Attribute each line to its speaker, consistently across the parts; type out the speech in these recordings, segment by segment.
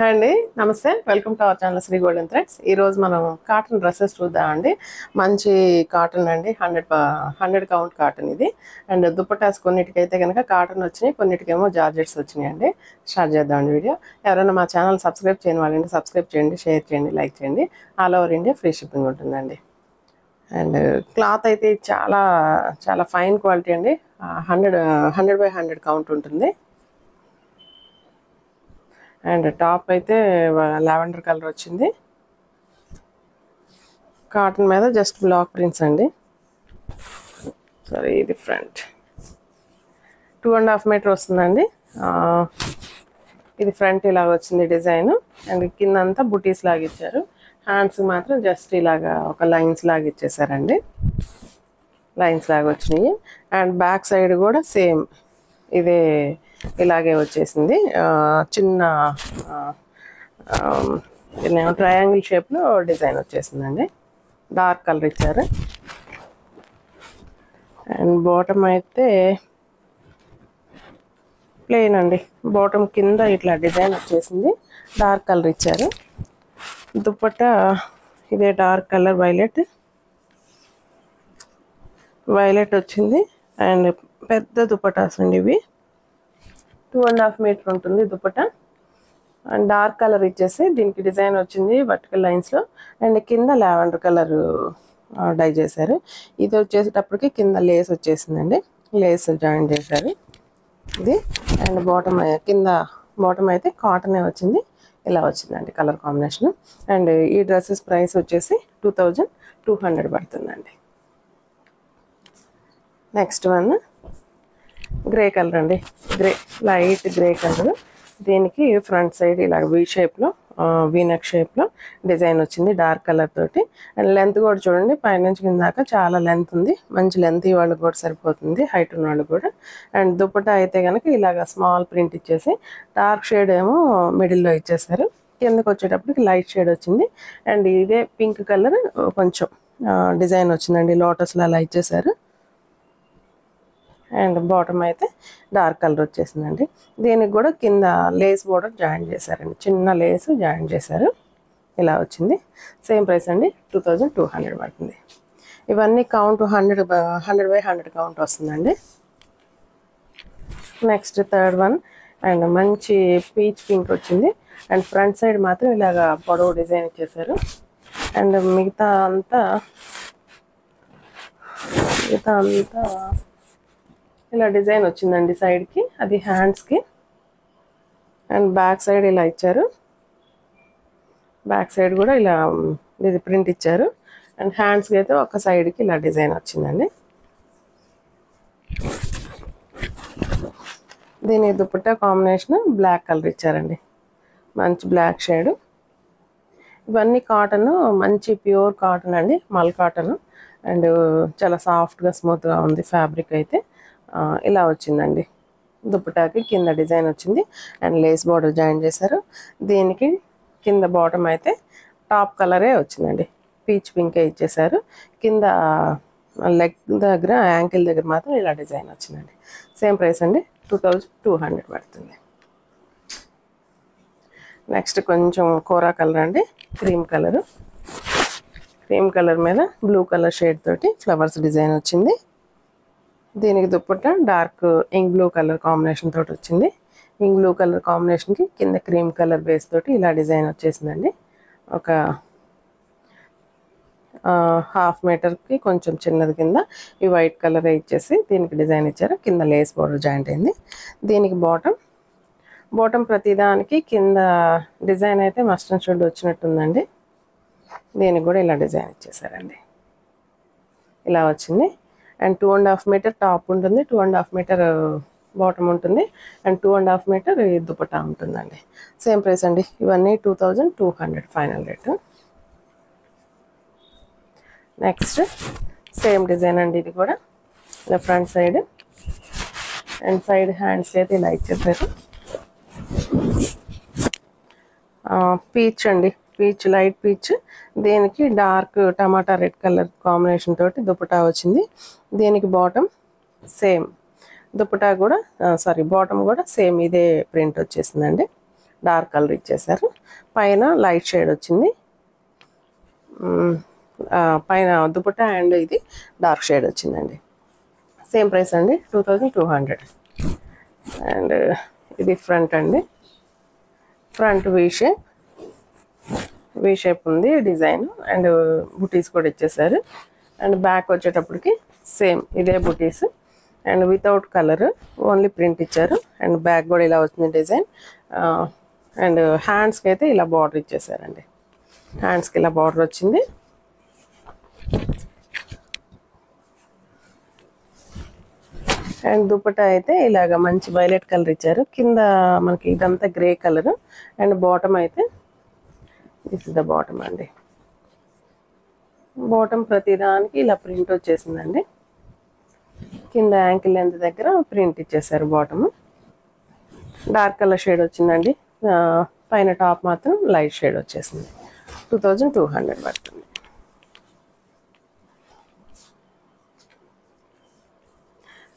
Speaker 1: Hi అండి, నమస్తే. Welcome to our channel Shri golden threads. ఈరోజు మనం కాటన్ డ్రెస్సెస్ చూద్దామండి. మంచి కాటన్ అండి, 100 కౌంట్ కాటన్ ఇది. అండ్ దుపట్టాస్ కొన్నిటికైతే కనుక కాటన్ వచ్చినాయి, కొన్నిటికేమో జార్జెట్స్ వచ్చినాయండి. స్టార్ట్ చేద్దామండి వీడియో. ఎవరైనా మా ఛానల్ సబ్స్క్రైబ్ చేయని వాళ్ళండి సబ్స్క్రైబ్ చేయండి, షేర్ చేయండి, లైక్ చేయండి. All over India free shipping ఉంటుందండి. అండ్ క్లాత్ అయితే చాలా చాలా ఫైన్ క్వాలిటీ అండి. 100 by 100 కౌంట్ ఉంటుంది. అండ్ టాప్ అయితే లావెండర్ కలర్ వచ్చింది. కాటన్ మీద జస్ట్ బ్లాక్ ప్రింట్స్ అండి. సరే, ఇది ఫ్రంట్ 2.5 మీటర్ వస్తుందండి. ఇది ఫ్రంట్ ఇలాగ వచ్చింది డిజైన్. అండ్ కిందంతా బుటీస్ లాగా ఇచ్చారు. హ్యాండ్స్ మాత్రం జస్ట్ ఇలాగా ఒక లైన్స్ లాగా ఇచ్చేసారండి. లైన్స్ లాగా వచ్చినాయి. అండ్ బ్యాక్ సైడ్ కూడా సేమ్ ఇదే ఇలాగే వచ్చేసింది. చిన్న ట్రయాంగిల్ షేప్లో డిజైన్ వచ్చేసిందండి. డార్క్ కలర్ ఇచ్చారు. అండ్ బాటమ్ అయితే ప్లెయిన్ అండి. బాటమ్ కింద ఇట్లా డిజైన్ వచ్చేసింది. డార్క్ కలర్ ఇచ్చారు. దుపట్టా ఇదే డార్క్ కలర్ వైలెట్ వచ్చింది. అండ్ పెద్ద దుపట్టాస్ అండి ఇవి. 2.5 మీటర్ ఉంటుంది దుపట్టా. అండ్ డార్క్ కలర్ ఇచ్చేసి దీనికి డిజైన్ వచ్చింది వర్టికల్ లైన్స్లో. అండ్ కింద లావెండర్ కలర్ డై చేశారు. ఇది వచ్చేసేటప్పటికి కింద లేస్ వచ్చేసిందండి. లేస్ జాయిన్ చేశారు ఇది. అండ్ కింద బాటమ్ అయితే కాటనే వచ్చింది. ఇలా వచ్చిందండి కలర్ కాంబినేషన్. అండ్ ఈ డ్రెస్సెస్ ప్రైస్ వచ్చేసి 2200 పడుతుందండి. నెక్స్ట్ వన్ గ్రే కలర్ అండి. Light grey colour. దీనికి ఫ్రంట్ సైడ్ ఇలా వీ షేప్లో వీనెక్ షేప్లో డిజైన్ వచ్చింది డార్క్ కలర్ తోటి. అండ్ లెంత్ కూడా చూడండి, పైనుంచి కింద దాకా చాలా లెంత్ ఉంది. మంచి లెంత్ వాళ్ళకి కూడా సరిపోతుంది, హైట్ ఉన్న వాళ్ళు కూడా. అండ్ దుపట్టా అయితే కనుక ఇలాగ స్మాల్ ప్రింట్ ఇచ్చేసి డార్క్ షేడ్ ఏమో మిడిల్లో ఇచ్చేసారు. కిందకి వచ్చేటప్పటికి లైట్ షేడ్ వచ్చింది. అండ్ ఇదే పింక్ కలర్ కొంచెం డిజైన్ వచ్చిందండి, లోటస్లో అలా ఇచ్చేసారు. అండ్ బాటమ్ అయితే డార్క్ కలర్ వచ్చేసిందండి. దీనికి కూడా కింద లేస్ బోర్డర్ జాయిన్ చేశారండి, చిన్న లేస్ జాయిన్ చేశారు. ఇలా వచ్చింది. సేమ్ ప్రైస్ అండి, 2200 పడుతుంది. ఇవన్నీ కౌంట్ 100 by 100 కౌంట్ వస్తుందండి. Next third one. అండ్ మంచి పీచ్ పింక్ వచ్చింది. అండ్ ఫ్రంట్ సైడ్ మాత్రం ఇలాగా పొడవు డిజైన్ ఇచ్చేసారు. అండ్ మిగతా అంతా ఇలా డిజైన్ వచ్చిందండి సైడ్కి, అది హ్యాండ్స్కి. అండ్ బ్యాక్ సైడ్ ఇలా ఇచ్చారు. బ్యాక్ సైడ్ కూడా ఇలా ప్రింట్ ఇచ్చారు. అండ్ హ్యాండ్స్కి అయితే ఒక సైడ్కి ఇలా డిజైన్ వచ్చిందండి. దీని దుపట్టా కాంబినేషన్ బ్లాక్ కలర్ ఇచ్చారండి, మంచి బ్లాక్ షేడ్. ఇవన్నీ కాటన్, మంచి ప్యూర్ కాటన్ అండి, మల్ కాటన్. అండ్ చాలా సాఫ్ట్గా స్మూత్గా ఉంది ఫ్యాబ్రిక్ అయితే. ఇలా వచ్చిందండి. దుపట్టాకి కింద డిజైన్ వచ్చింది. అండ్ లేస్ బార్డర్ జాయిన్ చేశారు. దీనికి కింద బాటమ్ అయితే టాప్ కలరే వచ్చిందండి, పీచ్ పింకే ఇచ్చేసారు. కింద లెగ్ దగ్గర యాంకిల్ దగ్గర మాత్రం ఇలా డిజైన్ వచ్చిందండి. సేమ్ ప్రైస్ అండి, 2200 పడుతుంది. నెక్స్ట్ కొంచెం కోరా కలర్ అండి, క్రీమ్ కలర్ మీద బ్లూ కలర్ షేడ్ తోటి ఫ్లవర్స్ డిజైన్ వచ్చింది. దీనికి dupatta dark ink blue colour combination తోటి వచ్చింది. ఇంక్ బ్లూ కలర్ కాంబినేషన్కి కింద క్రీమ్ కలర్ బేస్ తోటి ఇలా డిజైన్ వచ్చేసిందండి. ఒక 1/2 మీటర్కి కొంచెం చిన్నది కింద ఈ వైట్ కలర్ ఇచ్చేసి దీనికి డిజైన్ ఇచ్చారు. కింద లేస్ బోర్డర్ జాయింట్ అయింది. దీనికి బాటమ్ ప్రతిదానికి కింద డిజైన్ అయితే మస్టర్డ్ షేడ్ వచ్చినట్టుందండి. దీనికి కూడా ఇలా డిజైన్ ఇచ్చేసారండి. ఇలా వచ్చింది. అండ్ 2.5 మీటర్ టాప్ ఉంటుంది, 2.5 మీటర్ బాటమ్ ఉంటుంది. అండ్ 2.5 మీటర్ దుపట్టా ఉంటుందండి. సేమ్ ప్రైస్ అండి. ఇవన్నీ 2200 final rate. Next same design అండి, ఇది కూడా ఇలా front side and side hands అయితే ఇలా ఇచ్చేసారు. పీచ్ అండి, లైట్ పీచ్. దీనికి డార్క్ టమాటా రెడ్ కలర్ కాంబినేషన్ తోటి దుపట్టా వచ్చింది. దీనికి బాటమ్ సేమ్, బాటమ్ కూడా సేమ్ ఇదే ప్రింట్ వచ్చేసిందండి. డార్క్ కలర్ ఇచ్చేసారు. పైన లైట్ షేడ్ వచ్చింది. పైన దుపట్టా అండ్ ఇది డార్క్ షేడ్ వచ్చిందండి. సేమ్ ప్రైస్ అండి, 2200. అండ్ ఇది ఫ్రంట్ అండి. ఫ్రంట్ వీ షేప్ ఉంది డిజైన్, అండ్ బుటీస్ కూడా ఇచ్చేసారు. అండ్ బ్యాక్ వచ్చేటప్పటికి సేమ్ ఇదే బుటీస్ and without colour, only print ఇచ్చారు. అండ్ బ్యాక్ కూడా ఇలా వచ్చింది డిజైన్. అండ్ హ్యాండ్స్కి అయితే ఇలా బార్డర్ ఇచ్చేసారండి. హ్యాండ్స్కి ఇలా బార్డర్ వచ్చింది. అండ్ దుపట్టా అయితే ఇలాగ మంచి వైలెట్ కలర్ ఇచ్చారు. కింద మనకి ఇదంతా గ్రే కలర్. అండ్ బాటమ్ అయితే దిస్ ఇస్ ద బాటమ్ అండి. బాటమ్ ప్రతిదానికి ఇలా ప్రింట్ వచ్చేసిందండి. కింద యాంకిల్ లెంత్ దగ్గర ప్రింట్ ఇచ్చేసారు. బాటమ్ డార్క్ కలర్ షేడ్ వచ్చిందండి. పైన టాప్ మాత్రం లైట్ షేడ్ వచ్చేసింది. 2200 పడుతుంది.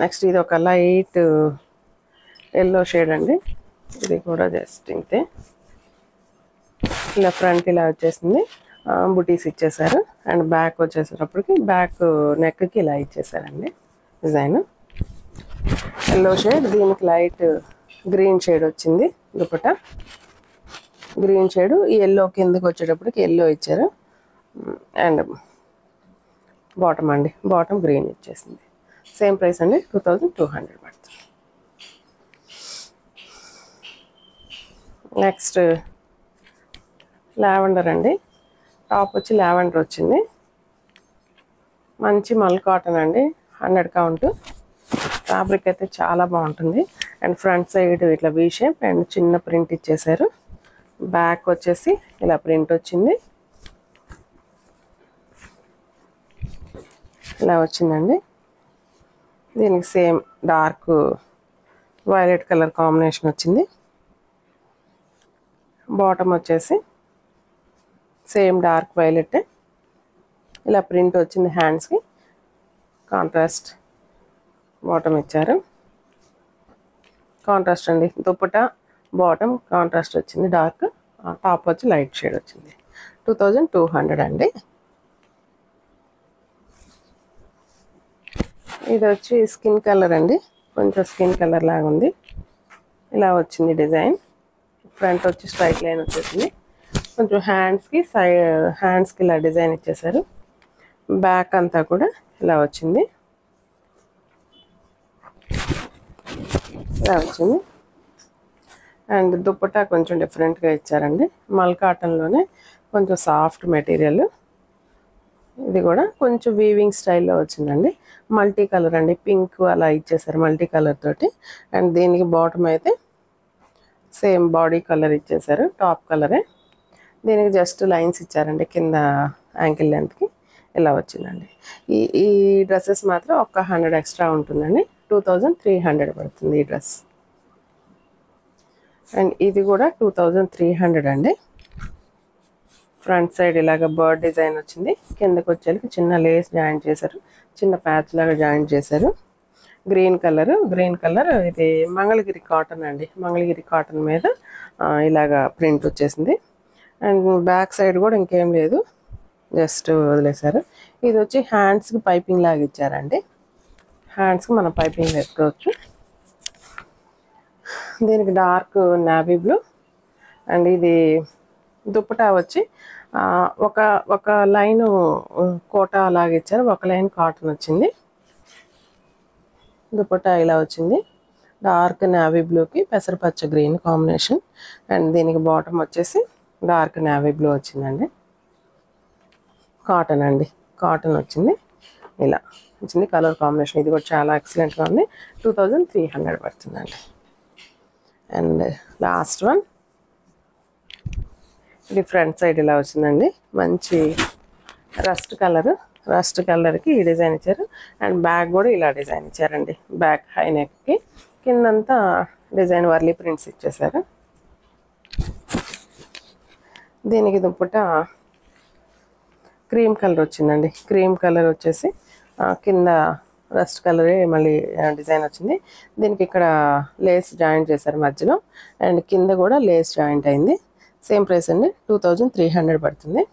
Speaker 1: నెక్స్ట్ ఇది ఒక లైట్ ఎల్లో షేడ్ అండి. ఇది కూడా జస్ట్ ఇంతే. ఇలా ఫ్రంట్ ఇలా వచ్చేసింది. బుటీస్ ఇచ్చేసారు. అండ్ బ్యాక్ వచ్చేసేటప్పటికి బ్యాక్ నెక్కి ఇలా ఇచ్చేసారండి డిజైన్. ఎల్లో షేడ్, దీనికి లైట్ గ్రీన్ షేడ్ వచ్చింది. దుపట్టా గ్రీన్ షేడ్, ఈ ఎల్లో కిందకి వచ్చేటప్పటికి ఎల్లో ఇచ్చారు. అండ్ బాటమ్ అండి, బాటమ్ గ్రీన్ ఇచ్చేసింది. సేమ్ ప్రైస్ అండి, 2200 పడుతుంది. నెక్స్ట్ లావెండర్ అండి. టాప్ వచ్చి లావెండర్ వచ్చింది. మంచి మల్ కాటన్ అండి, 100 కౌంట్. ఫ్యాబ్రిక్ అయితే చాలా బాగుంటుంది. అండ్ ఫ్రంట్ సైడ్ ఇట్లా వీ షేప్ అండ్ చిన్న ప్రింట్ ఇచ్చేసారు. బ్యాక్ వచ్చేసి ఇలా ప్రింట్ వచ్చింది. ఇలా వచ్చిందండి. దీనికి same dark violet colour combination వచ్చింది. బాటమ్ వచ్చేసి సేమ్ డార్క్ వైలెట్, ఇలా ప్రింట్ వచ్చింది. హ్యాండ్స్కి కాంట్రాస్ట్ బాటమ్ ఇచ్చారు. కాంట్రాస్ట్ అండి, దుపట్టా బాటమ్ కాంట్రాస్ట్ వచ్చింది డార్క్, టాప్ వచ్చి లైట్ షేడ్ వచ్చింది. 2200 అండి. ఇది వచ్చి స్కిన్ కలర్ అండి, కొంచెం స్కిన్ కలర్ లాగా ఉంది. ఇలా వచ్చింది డిజైన్. ఫ్రంట్ వచ్చి స్ట్రైట్ లైన్ వచ్చేసింది. కొంచెం హ్యాండ్స్కి ఇలా డిజైన్ ఇచ్చేసారు. బ్యాక్ అంతా కూడా ఇలా వచ్చింది. ఇలా వచ్చింది. అండ్ దుపట్టా కొంచెం డిఫరెంట్గా ఇచ్చారండి. మల్ కాటన్లోనే కొంచెం సాఫ్ట్ మెటీరియల్. ఇది కూడా కొంచెం వీవింగ్ స్టైల్లో వచ్చిందండి. మల్టీ కలర్ అండి, పింక్ అలా ఇచ్చేసారు మల్టీ కలర్ తోటి. అండ్ దీనికి బాటమ్ అయితే సేమ్ బాడీ కలర్ ఇచ్చేసారు, టాప్ కలరే. దీనికి జస్ట్ లైన్స్ ఇచ్చారండి కింద యాంకిల్ లెంత్కి. ఇలా వచ్చిందండి. ఈ డ్రెస్సెస్ మాత్రం ఒక 100 ఎక్స్ట్రా ఉంటుందండి. 2300 పడుతుంది ఈ డ్రెస్. అండ్ ఇది కూడా 2300 అండి. ఫ్రంట్ సైడ్ ఇలాగ బర్డ్ డిజైన్ వచ్చింది. కిందకి వచ్చేసరికి చిన్న లేస్ జాయింట్ చేశారు, చిన్న ప్యాచ్ లాగా జాయింట్ చేశారు. గ్రీన్ కలర్ ఇది మంగళగిరి కాటన్ అండి. మంగళగిరి కాటన్ మీద ఇలాగా ప్రింట్ వచ్చేసింది. అండ్ బ్యాక్ సైడ్ కూడా ఇంకేం లేదు, జస్ట్ వదిలేశారు. ఇది వచ్చి హ్యాండ్స్కి పైపింగ్ లాగా ఇచ్చారండి. హ్యాండ్స్కి మనం పైపింగ్ వేసుకోవచ్చు. దీనికి డార్క్ నావీ బ్లూ. అండ్ ఇది దుపట్టా వచ్చి ఒక లైను కోటా లాగా ఇచ్చారు, ఒక లైన్ కాటన్ వచ్చింది. దుపట్టా ఇలా వచ్చింది. డార్క్ నావీ బ్లూకి పెసరపచ్చ గ్రీన్ కాంబినేషన్. అండ్ దీనికి బాటమ్ వచ్చేసి డార్క్ నావీ బ్లూ వచ్చిందండి. కాటన్ అండి, కాటన్ వచ్చింది. ఇలా వచ్చింది కలర్ కాంబినేషన్. ఇది కూడా చాలా ఎక్సలెంట్గా ఉంది. 2300 పడుతుందండి. అండ్ లాస్ట్ వన్, ఇది ఫ్రంట్ సైడ్ ఇలా వచ్చిందండి. మంచి రస్ట్ కలర్కి ఈ డిజైన్ ఇచ్చారు. అండ్ బ్యాక్ కూడా ఇలా డిజైన్ ఇచ్చారండి. బ్యాక్ హై నెక్కి కిందంతా డిజైన్ వర్లీ ప్రింట్స్ ఇచ్చేసారు. దీనికి దుపట్టా క్రీమ్ కలర్ వచ్చిందండి. క్రీమ్ కలర్ వచ్చేసి కింద రస్ట్ కలరే మళ్ళీ డిజైన్ వచ్చింది. దీనికి ఇక్కడ లేస్ జాయింట్ చేశారు మధ్యలో, అండ్ కింద కూడా లేస్ జాయింట్ అయింది. సేమ్ ప్రైస్ అండి, 2300 పడుతుంది.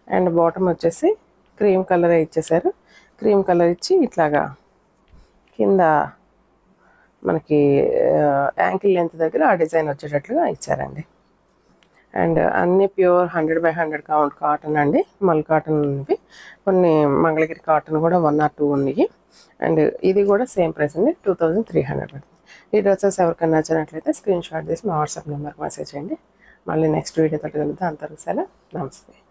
Speaker 1: అండ్ బాటమ్ వచ్చేసి క్రీమ్ కలరే ఇచ్చేసారు. క్రీమ్ కలర్ ఇచ్చి ఇట్లాగా కింద మనకి యాంకిల్ లెంత్ దగ్గర ఆ డిజైన్ వచ్చేటట్లుగా ఇచ్చారండి. అండ్ అన్నీ ప్యూర్ 100/100 కౌంట్ కాటన్ అండి, మల్ కాటన్ ఉన్నవి. కొన్ని మంగళగిరి కాటన్ కూడా 1 or 2 ఉన్నాయి. అండ్ ఇది కూడా సేమ్ ప్రైస్ అండి, 2300 పడుతుంది. ఈ డ్రెస్సెస్ ఎవరికైనా నచ్చినట్లయితే స్క్రీన్ షాట్ చేసి మా వాట్సాప్ నెంబర్కి మెసేజ్ చేయండి. మళ్ళీ నెక్స్ట్ వీడియోతో కలుద్దాం. అంతవరకు సెలవు, నమస్తే.